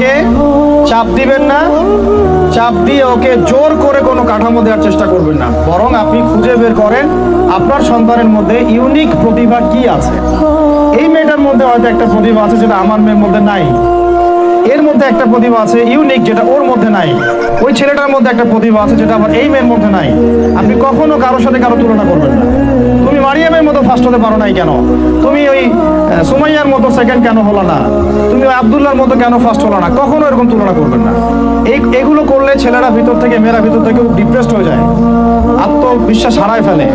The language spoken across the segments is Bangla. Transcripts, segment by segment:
কে চাপ দিবেন না, চাপ দিয়ে ওকে জোর করে কোনো কাঠামো দেওয়ার চেষ্টা করবেন না, বরং আপনি খুঁজে বের করেন আপনার সন্তানের মধ্যে ইউনিক প্রতিভা কি আছে। এই মেয়েটার মধ্যে হয়তো একটা প্রতিভা আছে যেটা আমার মেয়ের মধ্যে নাই, এর মধ্যে একটা প্রতিভা আছে ইউনিক যেটা ওর মধ্যে নাই, ওই ছেলেটার মধ্যে একটা প্রতিভা আছে যেটা আবার এই মেয়ের মধ্যে নাই। আপনি কখনো কারোর সাথে কারো তুলনা করবেন না। তুমি মারিয়ামের মতো ফার্স্ট হতে পারো নাই কেন, তুমি ওই সুমাইয়ার মতো সেকেন্ড কেন হলো না, তুমি ওই আব্দুল্লাহর মতো কেন ফার্স্ট হলো না, কখনো এরকম তুলনা করবেন না। এগুলো করলে ছেলেরা ভিতর থেকে, মেয়েরা ভিতর থেকে ডিপ্রেসড হয়ে যায়, আত্মবিশ্বাস হারায় ফেলে,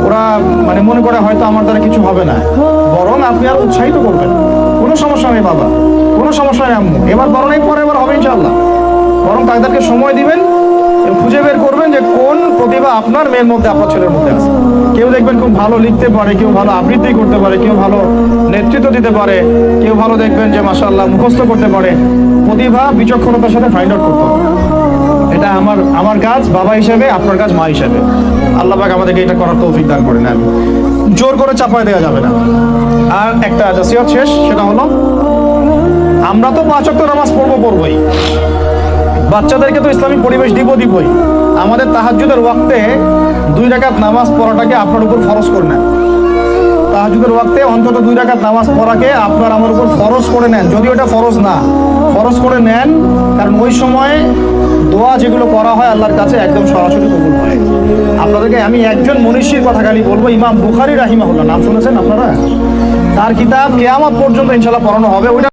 ওরা মানে মনে করে হয়তো আমার দ্বারা কিছু হবে না। বরং আপনি আর উৎসাহিত করবেন, কোনো সমস্যা নেই বাবা, কোনো সমস্যা নেই আম্মু, এবার বরং এই পরে এবার হবে ইনশাআল্লাহ। বরং তাদেরকে সময় দিবেন, খুঁজে বের করবেন যে কোন প্রতিভা আপনার মেয়ের মধ্যে, আপনার ছেলের মধ্যে আছে। কেউ দেখবেন খুব ভালো লিখতে পারে, কেউ ভালো আবৃত্তি করতে পারে, কেউ ভালো নেতৃত্ব দিতে পারে, কেউ ভালো দেখবেন যে মাশাআল্লাহ মুখস্থ করতে পারে। প্রতিভা বিচক্ষণতার সাথে ফাইন্ড আউট করতে হবে। এটা আমার কাজ বাবা হিসেবে, আপনার কাজ মা হিসেবে। আল্লাহ পাক আমাদেরকে এটা করার তৌফিক দান করে নেন, জোর করে চাপায় দেওয়া যাবে না। আর একটা নসিহত শেষ, সেটা হলো আমরা তো 5 ওয়াক্ত নামাজ পড়বই, বাচ্চাদেরকে তো ইসলামিক পরিবেশ দিবই। আমাদের তাহাজ্জুদের ওয়াক্তে 2 রাকাত নামাজ পড়াটাকে আপনার উপর ফরজ করে নেন। তাহাজ্জুদের ওয়াক্তে অন্তত 2 রাকাত নামাজ পড়াকে আপনার আমার উপর ফরজ করে নেন, যদিও এটা ফরজ না, ফরজ করে নেন। কারণ ওই সময় দোয়া যেগুলো করা হয় আল্লাহর কাছে একদম সরাসরি কবুল হয়। আপনাদেরকে আমি একজন মনীষীর কথা খালি বলবো, ইমাম বুখারী রাহিমাহুল্লাহ, নাম শুনেছেন আপনারা? তার কিতাব কিয়ামত পর্যন্ত ইনশাআল্লাহ পড়ানো হবে। ওইটা